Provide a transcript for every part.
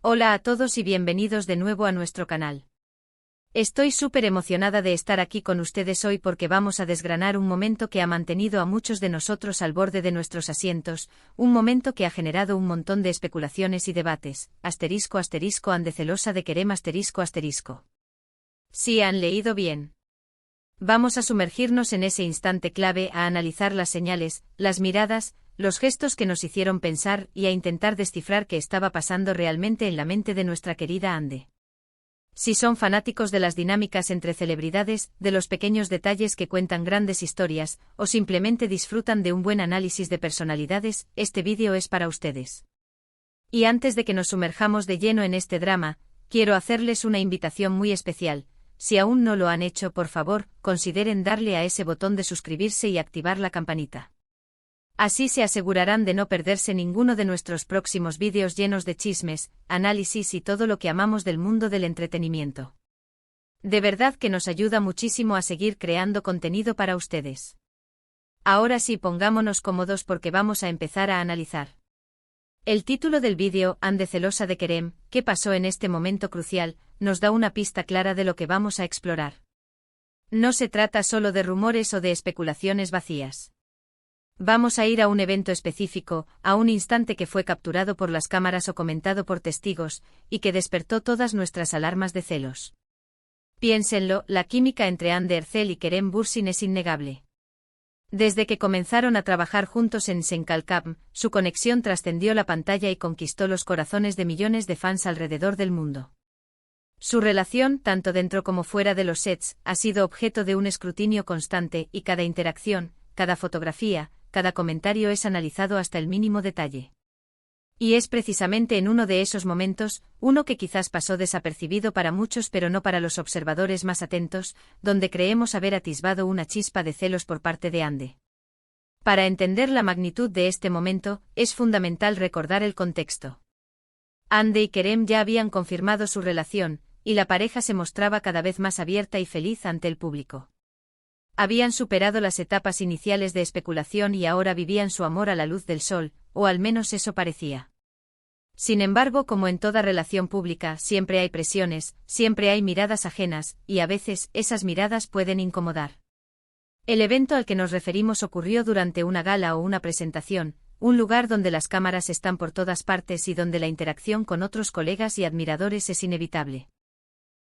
Hola a todos y bienvenidos de nuevo a nuestro canal. Estoy súper emocionada de estar aquí con ustedes hoy porque vamos a desgranar un momento que ha mantenido a muchos de nosotros al borde de nuestros asientos, un momento que ha generado un montón de especulaciones y debates, ande celosa de Kerem *. Sí, han leído bien. Vamos a sumergirnos en ese instante clave, a analizar las señales, las miradas, los gestos que nos hicieron pensar y a intentar descifrar qué estaba pasando realmente en la mente de nuestra querida Ande. Si son fanáticos de las dinámicas entre celebridades, de los pequeños detalles que cuentan grandes historias, o simplemente disfrutan de un buen análisis de personalidades, este vídeo es para ustedes. Y antes de que nos sumerjamos de lleno en este drama, quiero hacerles una invitación muy especial. Si aún no lo han hecho, por favor, consideren darle a ese botón de suscribirse y activar la campanita. Así se asegurarán de no perderse ninguno de nuestros próximos vídeos llenos de chismes, análisis y todo lo que amamos del mundo del entretenimiento. De verdad que nos ayuda muchísimo a seguir creando contenido para ustedes. Ahora sí, pongámonos cómodos porque vamos a empezar a analizar. El título del vídeo, Ande celosa de Kerem, ¿qué pasó en este momento crucial?, nos da una pista clara de lo que vamos a explorar. No se trata solo de rumores o de especulaciones vacías. Vamos a ir a un evento específico, a un instante que fue capturado por las cámaras o comentado por testigos, y que despertó todas nuestras alarmas de celos. Piénsenlo, la química entre Ande Ercel y Kerem Bürsin es innegable. Desde que comenzaron a trabajar juntos en Senkalkam, su conexión trascendió la pantalla y conquistó los corazones de millones de fans alrededor del mundo. Su relación, tanto dentro como fuera de los sets, ha sido objeto de un escrutinio constante y cada interacción, cada fotografía, cada comentario es analizado hasta el mínimo detalle. Y es precisamente en uno de esos momentos, uno que quizás pasó desapercibido para muchos pero no para los observadores más atentos, donde creemos haber atisbado una chispa de celos por parte de Ande. Para entender la magnitud de este momento, es fundamental recordar el contexto. Ande y Kerem ya habían confirmado su relación, y la pareja se mostraba cada vez más abierta y feliz ante el público. Habían superado las etapas iniciales de especulación y ahora vivían su amor a la luz del sol, o al menos eso parecía. Sin embargo, como en toda relación pública, siempre hay presiones, siempre hay miradas ajenas, y a veces esas miradas pueden incomodar. El evento al que nos referimos ocurrió durante una gala o una presentación, un lugar donde las cámaras están por todas partes y donde la interacción con otros colegas y admiradores es inevitable.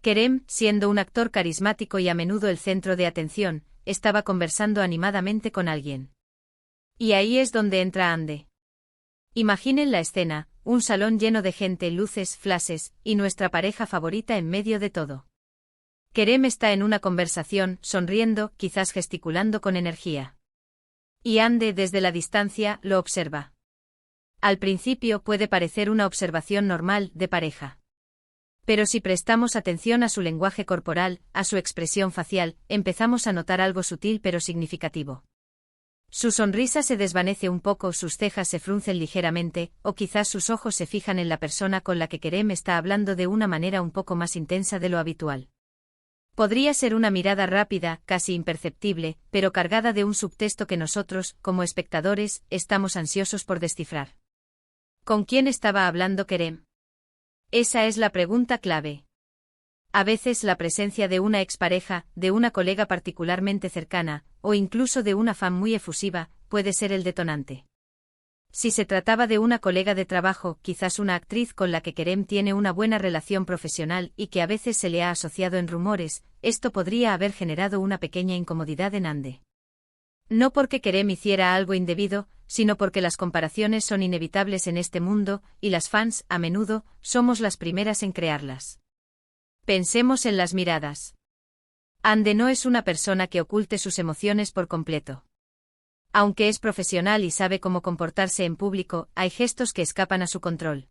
Kerem, siendo un actor carismático y a menudo el centro de atención, estaba conversando animadamente con alguien. Y ahí es donde entra Ande. Imaginen la escena, un salón lleno de gente, luces, flashes, y nuestra pareja favorita en medio de todo. Kerem está en una conversación, sonriendo, quizás gesticulando con energía. Y Ande desde la distancia lo observa. Al principio puede parecer una observación normal de pareja. Pero si prestamos atención a su lenguaje corporal, a su expresión facial, empezamos a notar algo sutil pero significativo. Su sonrisa se desvanece un poco, sus cejas se fruncen ligeramente, o quizás sus ojos se fijan en la persona con la que Kerem está hablando de una manera un poco más intensa de lo habitual. Podría ser una mirada rápida, casi imperceptible, pero cargada de un subtexto que nosotros, como espectadores, estamos ansiosos por descifrar. ¿Con quién estaba hablando Kerem? Esa es la pregunta clave. A veces la presencia de una expareja, de una colega particularmente cercana, o incluso de una fan muy efusiva, puede ser el detonante. Si se trataba de una colega de trabajo, quizás una actriz con la que Kerem tiene una buena relación profesional y que a veces se le ha asociado en rumores, esto podría haber generado una pequeña incomodidad en Ande. No porque Kerem hiciera algo indebido, sino porque las comparaciones son inevitables en este mundo, y las fans, a menudo, somos las primeras en crearlas. Pensemos en las miradas. Ande no es una persona que oculte sus emociones por completo. Aunque es profesional y sabe cómo comportarse en público, hay gestos que escapan a su control.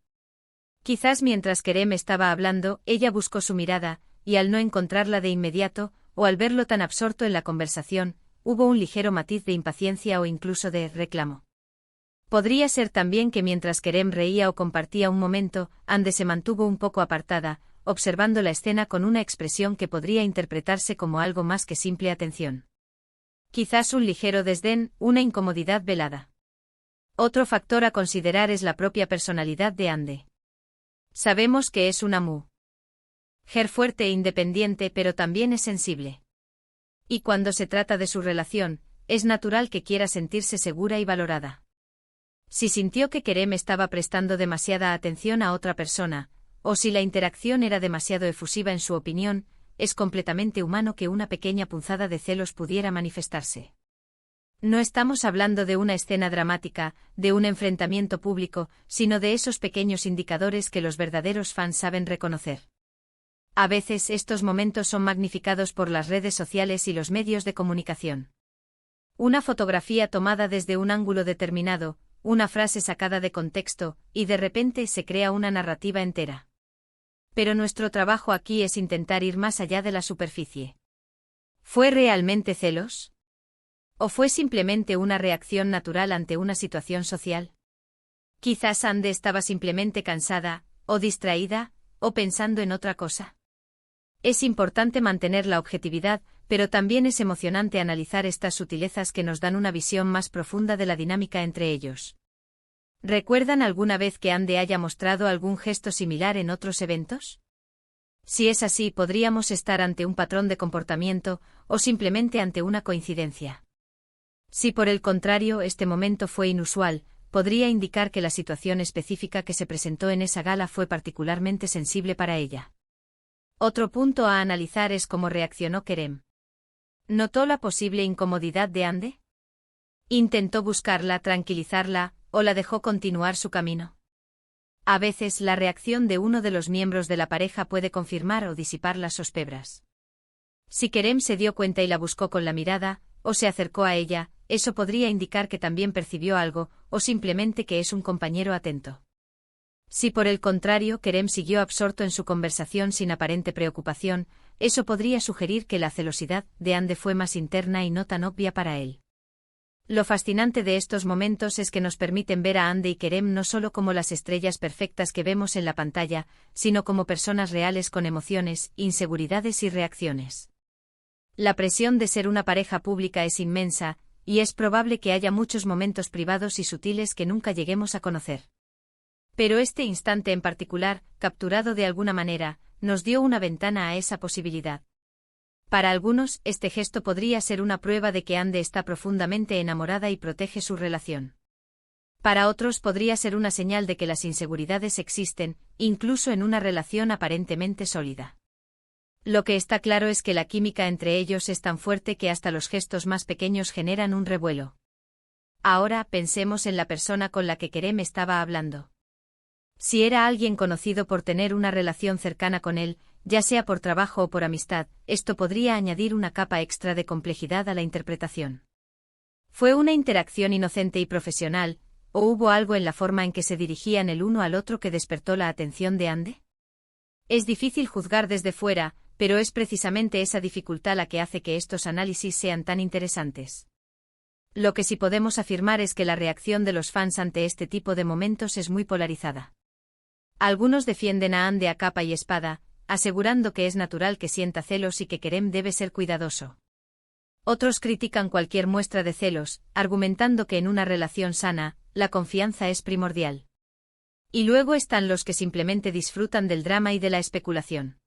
Quizás mientras Kerem estaba hablando, ella buscó su mirada, y al no encontrarla de inmediato, o al verlo tan absorto en la conversación, hubo un ligero matiz de impaciencia o incluso de reclamo. Podría ser también que mientras Kerem reía o compartía un momento, Ande se mantuvo un poco apartada, observando la escena con una expresión que podría interpretarse como algo más que simple atención. Quizás un ligero desdén, una incomodidad velada. Otro factor a considerar es la propia personalidad de Ande. Sabemos que es una mujer fuerte e independiente, pero también es sensible. Y cuando se trata de su relación, es natural que quiera sentirse segura y valorada. Si sintió que Kerem estaba prestando demasiada atención a otra persona, o si la interacción era demasiado efusiva en su opinión, es completamente humano que una pequeña punzada de celos pudiera manifestarse. No estamos hablando de una escena dramática, de un enfrentamiento público, sino de esos pequeños indicadores que los verdaderos fans saben reconocer. A veces estos momentos son magnificados por las redes sociales y los medios de comunicación. Una fotografía tomada desde un ángulo determinado, una frase sacada de contexto, y de repente se crea una narrativa entera. Pero nuestro trabajo aquí es intentar ir más allá de la superficie. ¿Fue realmente celos? ¿O fue simplemente una reacción natural ante una situación social? Quizás Ande estaba simplemente cansada, o distraída, o pensando en otra cosa. Es importante mantener la objetividad, pero también es emocionante analizar estas sutilezas que nos dan una visión más profunda de la dinámica entre ellos. ¿Recuerdan alguna vez que Ande haya mostrado algún gesto similar en otros eventos? Si es así, podríamos estar ante un patrón de comportamiento, o simplemente ante una coincidencia. Si por el contrario este momento fue inusual, podría indicar que la situación específica que se presentó en esa gala fue particularmente sensible para ella. Otro punto a analizar es cómo reaccionó Kerem. ¿Notó la posible incomodidad de Ande? ¿Intentó buscarla, tranquilizarla, o la dejó continuar su camino? A veces la reacción de uno de los miembros de la pareja puede confirmar o disipar las sospechas. Si Kerem se dio cuenta y la buscó con la mirada, o se acercó a ella, eso podría indicar que también percibió algo, o simplemente que es un compañero atento. Si por el contrario Kerem siguió absorto en su conversación sin aparente preocupación, eso podría sugerir que la celosidad de Ande fue más interna y no tan obvia para él. Lo fascinante de estos momentos es que nos permiten ver a Ande y Kerem no solo como las estrellas perfectas que vemos en la pantalla, sino como personas reales con emociones, inseguridades y reacciones. La presión de ser una pareja pública es inmensa, y es probable que haya muchos momentos privados y sutiles que nunca lleguemos a conocer. Pero este instante en particular, capturado de alguna manera, nos dio una ventana a esa posibilidad. Para algunos, este gesto podría ser una prueba de que Ande está profundamente enamorada y protege su relación. Para otros podría ser una señal de que las inseguridades existen, incluso en una relación aparentemente sólida. Lo que está claro es que la química entre ellos es tan fuerte que hasta los gestos más pequeños generan un revuelo. Ahora pensemos en la persona con la que Kerem estaba hablando. Si era alguien conocido por tener una relación cercana con él, ya sea por trabajo o por amistad, esto podría añadir una capa extra de complejidad a la interpretación. ¿Fue una interacción inocente y profesional, o hubo algo en la forma en que se dirigían el uno al otro que despertó la atención de Ande? Es difícil juzgar desde fuera, pero es precisamente esa dificultad la que hace que estos análisis sean tan interesantes. Lo que sí podemos afirmar es que la reacción de los fans ante este tipo de momentos es muy polarizada. Algunos defienden a Ande a capa y espada, asegurando que es natural que sienta celos y que Kerem debe ser cuidadoso. Otros critican cualquier muestra de celos, argumentando que en una relación sana, la confianza es primordial. Y luego están los que simplemente disfrutan del drama y de la especulación.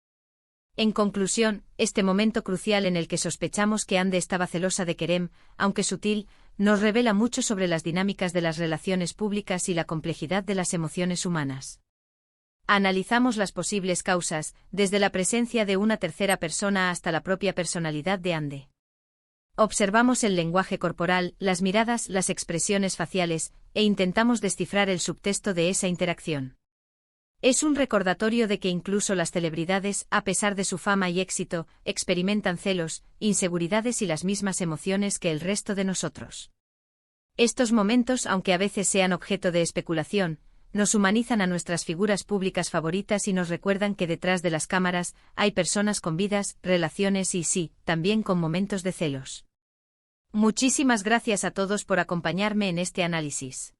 En conclusión, este momento crucial en el que sospechamos que Ande estaba celosa de Kerem, aunque sutil, nos revela mucho sobre las dinámicas de las relaciones públicas y la complejidad de las emociones humanas. Analizamos las posibles causas, desde la presencia de una tercera persona hasta la propia personalidad de Ande. Observamos el lenguaje corporal, las miradas, las expresiones faciales, e intentamos descifrar el subtexto de esa interacción. Es un recordatorio de que incluso las celebridades, a pesar de su fama y éxito, experimentan celos, inseguridades y las mismas emociones que el resto de nosotros. Estos momentos, aunque a veces sean objeto de especulación, nos humanizan a nuestras figuras públicas favoritas y nos recuerdan que detrás de las cámaras hay personas con vidas, relaciones y sí, también con momentos de celos. Muchísimas gracias a todos por acompañarme en este análisis.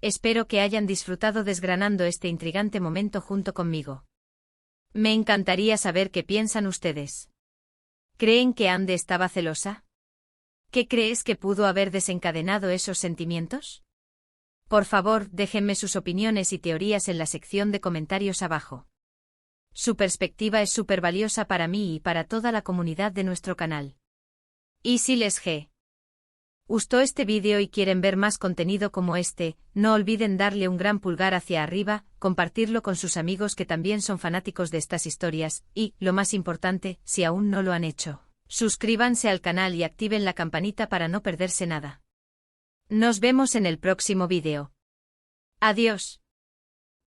Espero que hayan disfrutado desgranando este intrigante momento junto conmigo. Me encantaría saber qué piensan ustedes. ¿Creen que Ande estaba celosa? ¿Qué crees que pudo haber desencadenado esos sentimientos? Por favor, déjenme sus opiniones y teorías en la sección de comentarios abajo. Su perspectiva es súper valiosa para mí y para toda la comunidad de nuestro canal. Y si les gustó este vídeo y quieren ver más contenido como este, no olviden darle un gran pulgar hacia arriba, compartirlo con sus amigos que también son fanáticos de estas historias, y, lo más importante, si aún no lo han hecho, suscríbanse al canal y activen la campanita para no perderse nada. Nos vemos en el próximo vídeo. Adiós.